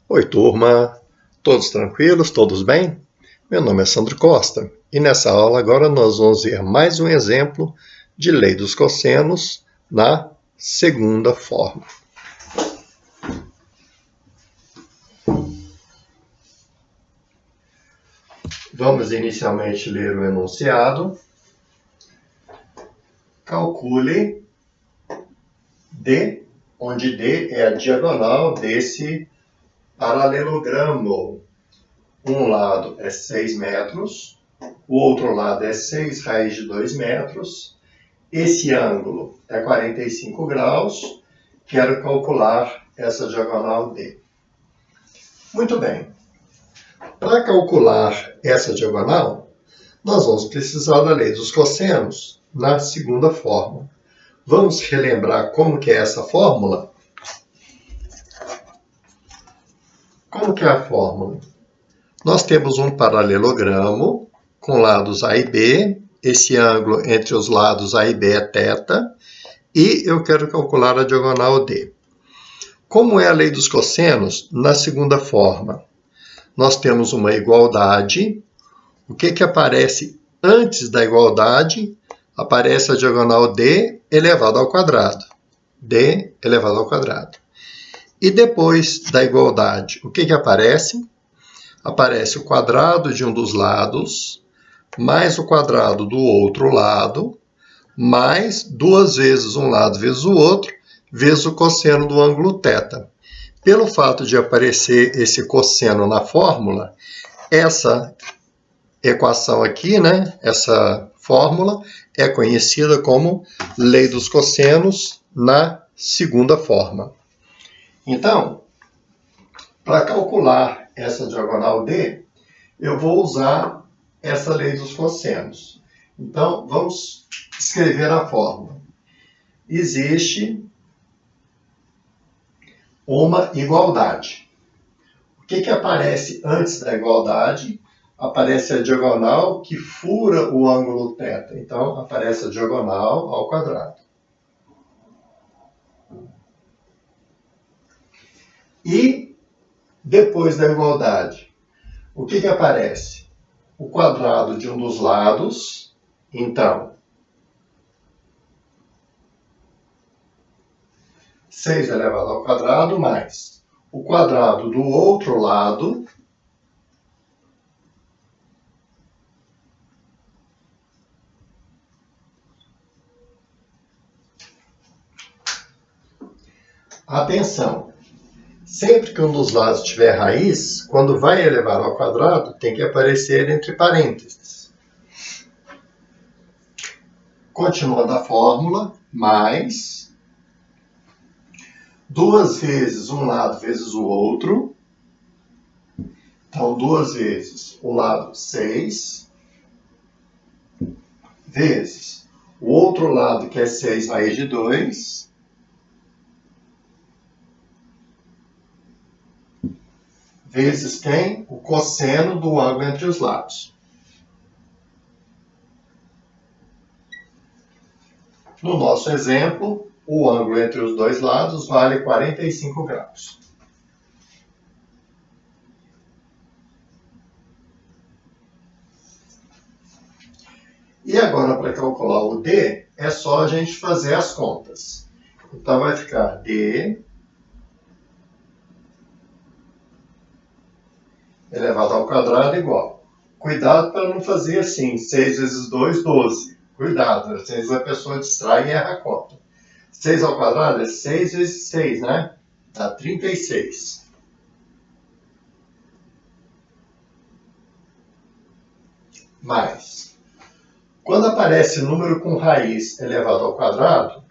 Oi, turma! Todos tranquilos? Todos bem? Meu nome é Sandro Costa e nessa aula agora nós vamos ver mais um exemplo de lei dos cossenos na segunda forma. Vamos inicialmente ler o enunciado. Calcule D, onde D é a diagonal desse paralelogramo. Um lado é 6 metros, o outro lado é 6 raiz de 2 metros. Esse ângulo é 45 graus. Quero calcular essa diagonal D. Muito bem. Para calcular essa diagonal, nós vamos precisar da lei dos cossenos na segunda forma. Vamos relembrar como que é essa fórmula? Como que é a fórmula? Nós temos um paralelogramo com lados A e B. Esse ângulo entre os lados A e B é θ. E eu quero calcular a diagonal D. Como é a lei dos cossenos? Na segunda forma, nós temos uma igualdade. O que aparece antes da igualdade? Aparece a diagonal D elevado ao quadrado. D elevado ao quadrado. E depois da igualdade, o que aparece? Aparece o quadrado de um dos lados, mais o quadrado do outro lado, mais 2 vezes um lado vezes o outro, vezes o cosseno do ângulo θ. Pelo fato de aparecer esse cosseno na fórmula, essa equação aqui, essa fórmula, é conhecida como lei dos cossenos na segunda forma. Então, para calcular essa diagonal D, eu vou usar essa lei dos cossenos. Então, vamos escrever a fórmula. Existe uma igualdade. O que aparece antes da igualdade? Aparece a diagonal que fura o ângulo θ. Então, aparece a diagonal ao quadrado. E, depois da igualdade, o que aparece? O quadrado de um dos lados. Então, 6 elevado ao quadrado mais o quadrado do outro lado. Atenção! Sempre que um dos lados tiver raiz, quando vai elevar ao quadrado, tem que aparecer entre parênteses. Continuando a fórmula, mais 2 vezes um lado vezes o outro. Então, 2 vezes o lado 6, vezes o outro lado, que é 6 raiz de 2, vezes quem? O cosseno do ângulo entre os lados. No nosso exemplo, o ângulo entre os dois lados vale 45 graus. E agora, para calcular o D, é só a gente fazer as contas. Então, vai ficar D elevado ao quadrado igual. Cuidado para não fazer assim, 6 vezes 2, 12. Cuidado, às vezes a pessoa distrai e erra a conta. 6 ao quadrado é 6 vezes 6, né? Dá 36. Mais. Quando aparece número com raiz elevado ao quadrado,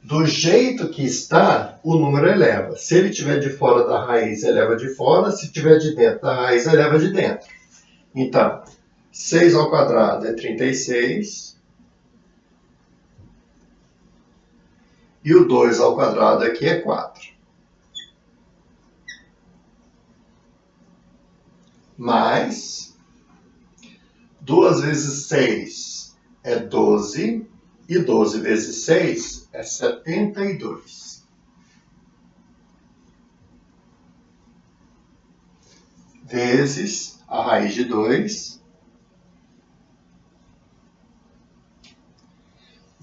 do jeito que está, o número eleva. Se ele estiver de fora da raiz, eleva de fora. Se estiver de dentro da raiz, eleva de dentro. Então, 6 ao quadrado é 36. E o 2 ao quadrado aqui é 4. Mais 2 vezes 6 é 12. E 12 vezes 6 é 72. vezes a raiz de 2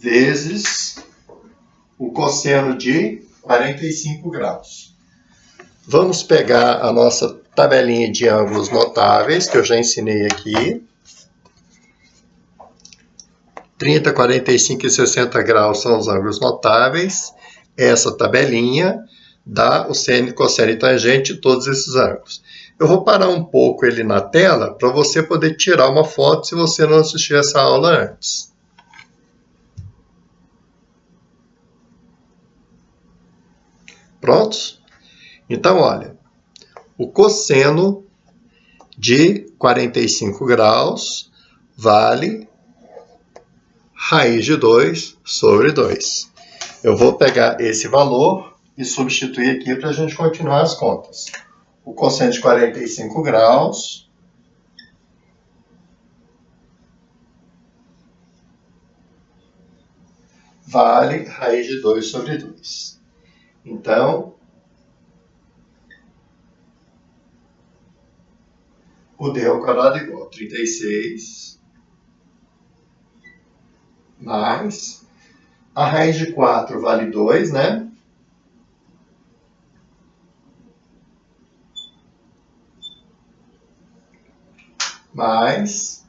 vezes o cosseno de 45 graus. Vamos pegar a nossa tabelinha de ângulos notáveis, que eu já ensinei aqui. 30, 45 e 60 graus são os ângulos notáveis. Essa tabelinha dá o seno, cosseno e tangente de todos esses ângulos. Eu vou parar um pouco ele na tela para você poder tirar uma foto se você não assistiu essa aula antes. Prontos? Então, olha, o cosseno de 45 graus vale raiz de 2 sobre 2. Eu vou pegar esse valor e substituir aqui para a gente continuar as contas. O cosseno de 45 graus vale raiz de 2 sobre 2. Então, o d ao quadrado é igual a 36 mais a raiz de 4 vale 2, né? Mais,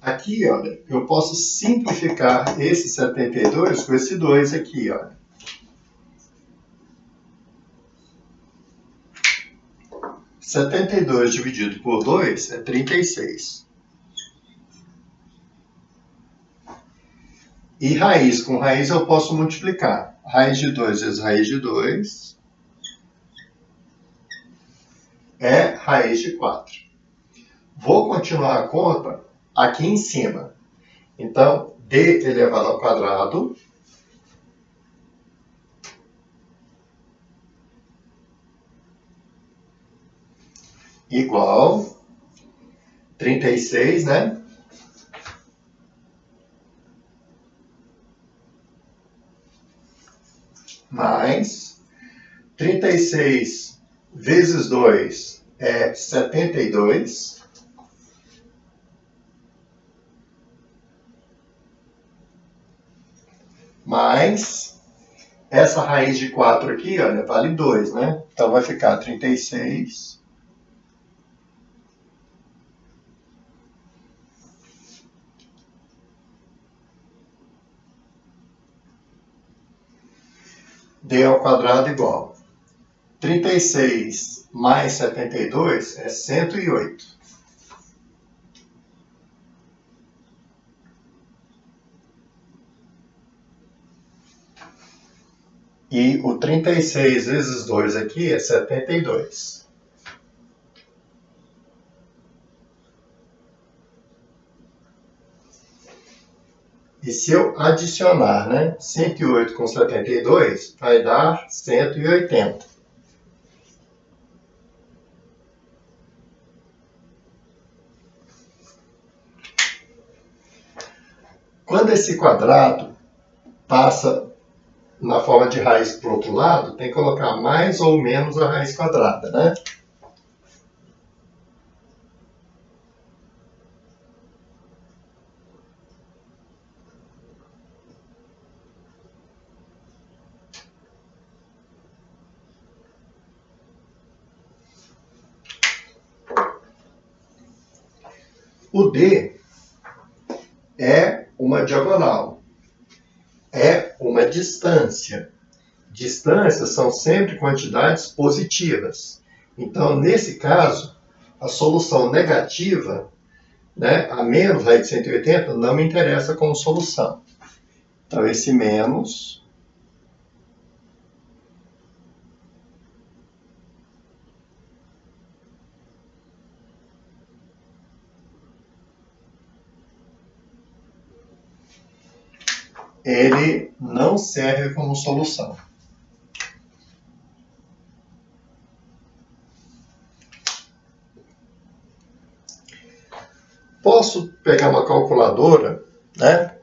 aqui, olha, eu posso simplificar esse 72 com esse 2 aqui, olha. Setenta e dois dividido por 2 é 36. E raiz com raiz eu posso multiplicar. Raiz de 2 vezes raiz de 2 é raiz de 4. Vou continuar a conta aqui em cima. Então, d elevado ao quadrado igual 36, né? Mais 36 vezes 2 é 72. Mais essa raiz de 4 aqui, olha, vale 2, né? Então vai ficar 36 d ao quadrado igual 36 mais 72 é 108. E o 36 vezes 2 aqui é 72. E se eu adicionar, né, 108 com 72, vai dar 180. Quando esse quadrado passa na forma de raiz para o outro lado, tem que colocar mais ou menos a raiz quadrada, né? O D é uma diagonal, é uma distância. Distâncias são sempre quantidades positivas. Então, nesse caso, a solução negativa, né, a menos raiz de 180, não me interessa como solução. Então, esse menos ele não serve como solução. Posso pegar uma calculadora, né?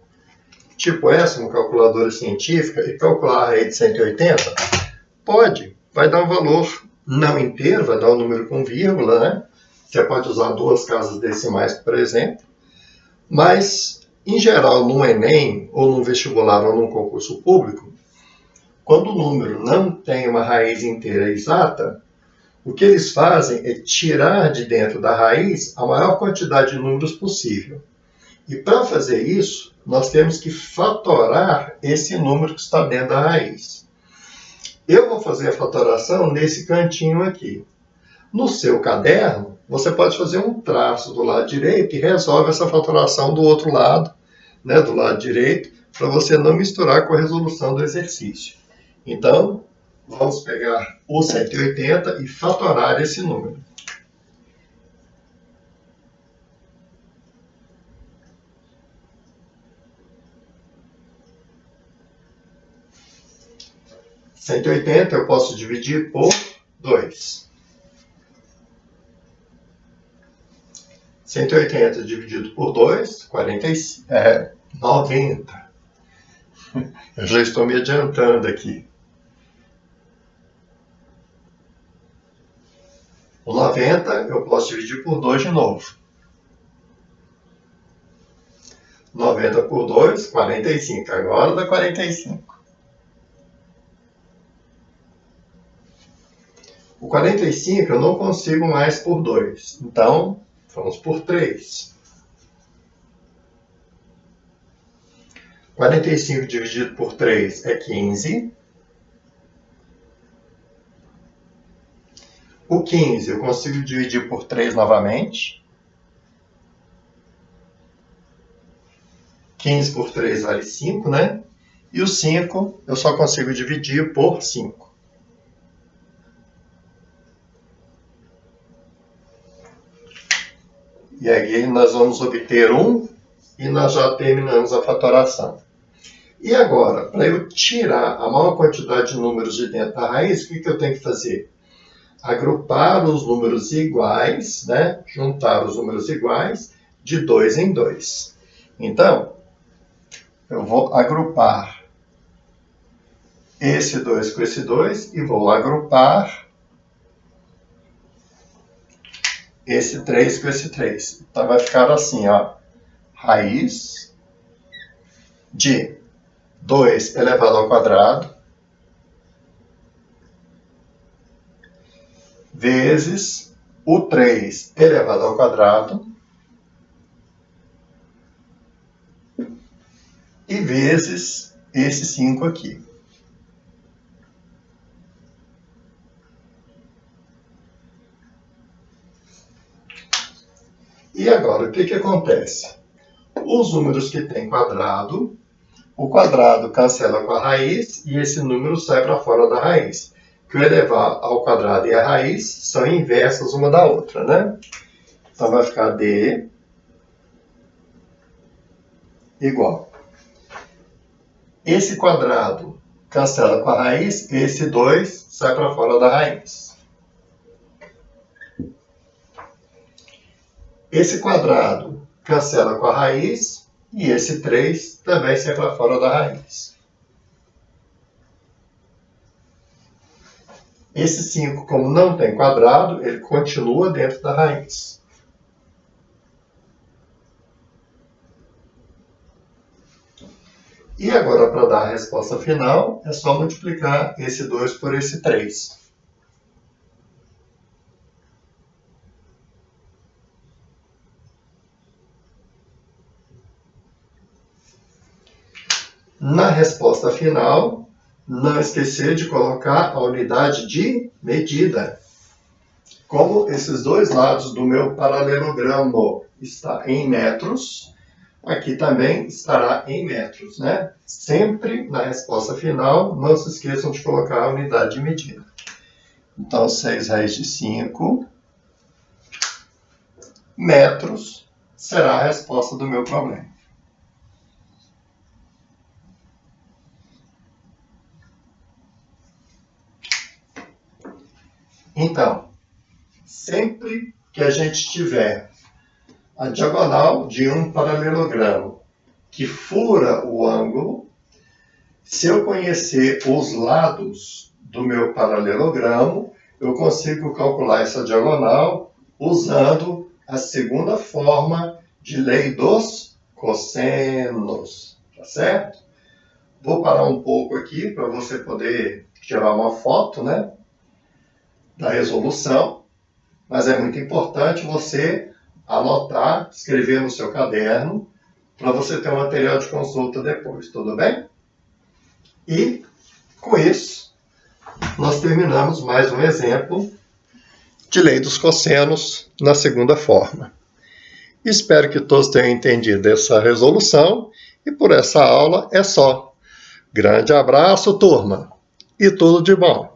Tipo essa, uma calculadora científica, e calcular a raiz de 180? Pode. Vai dar um valor não inteiro, vai dar um número com vírgula, né? Você pode usar 2 casas decimais, por exemplo. Mas, em geral, no Enem, ou num vestibular, ou num concurso público, quando o número não tem uma raiz inteira exata, o que eles fazem é tirar de dentro da raiz a maior quantidade de números possível. E para fazer isso, nós temos que fatorar esse número que está dentro da raiz. Eu vou fazer a fatoração nesse cantinho aqui. No seu caderno, você pode fazer um traço do lado direito e resolve essa fatoração do outro lado, né, do lado direito, para você não misturar com a resolução do exercício. Então, vamos pegar o 180 e fatorar esse número. (180) eu posso dividir por 2. 180 dividido por 2, 90. Eu já estou me adiantando aqui. O 90 eu posso dividir por 2 de novo. 90 por 2, 45. Agora dá 45. O 45 eu não consigo mais por 2. Então, vamos por 3. 45 dividido por 3 é 15. O 15 eu consigo dividir por 3 novamente. 15 por 3 vale 5, né? E o 5 eu só consigo dividir por 5. E aí nós vamos obter 1 e nós já terminamos a fatoração. E agora, para eu tirar a maior quantidade de números de dentro da raiz, o que eu tenho que fazer? Agrupar os números iguais, né? Juntar os números iguais de 2 em 2. Então, eu vou agrupar esse 2 com esse 2 e vou agrupar esse 3 com esse 3. Então, vai ficar assim, ó. Raiz de 2 elevado ao quadrado vezes o 3 elevado ao quadrado e vezes esse 5 aqui. E agora, o que acontece? Os números que têm quadrado, o quadrado cancela com a raiz e esse número sai para fora da raiz. Que o elevado ao quadrado e a raiz são inversas uma da outra, né? Então, vai ficar D igual. Esse quadrado cancela com a raiz, esse 2 sai para fora da raiz. Esse quadrado cancela com a raiz e esse 3 também sai para fora da raiz. Esse 5, como não tem quadrado, ele continua dentro da raiz. E agora, para dar a resposta final, é só multiplicar esse 2 por esse 3. Na resposta final, não esquecer de colocar a unidade de medida. Como esses dois lados do meu paralelogramo estão em metros, aqui também estará em metros, né? Sempre na resposta final, não se esqueçam de colocar a unidade de medida. Então, 6 raiz de 5 metros será a resposta do meu problema. Então, sempre que a gente tiver a diagonal de um paralelogramo que fura o ângulo, se eu conhecer os lados do meu paralelogramo, eu consigo calcular essa diagonal usando a segunda forma de lei dos cossenos, tá certo? Vou parar um pouco aqui para você poder tirar uma foto, né, da resolução, mas é muito importante você anotar, escrever no seu caderno, para você ter um material de consulta depois, tudo bem? E, com isso, nós terminamos mais um exemplo de lei dos cossenos na segunda forma. Espero que todos tenham entendido essa resolução e por essa aula é só. Grande abraço, turma, e tudo de bom!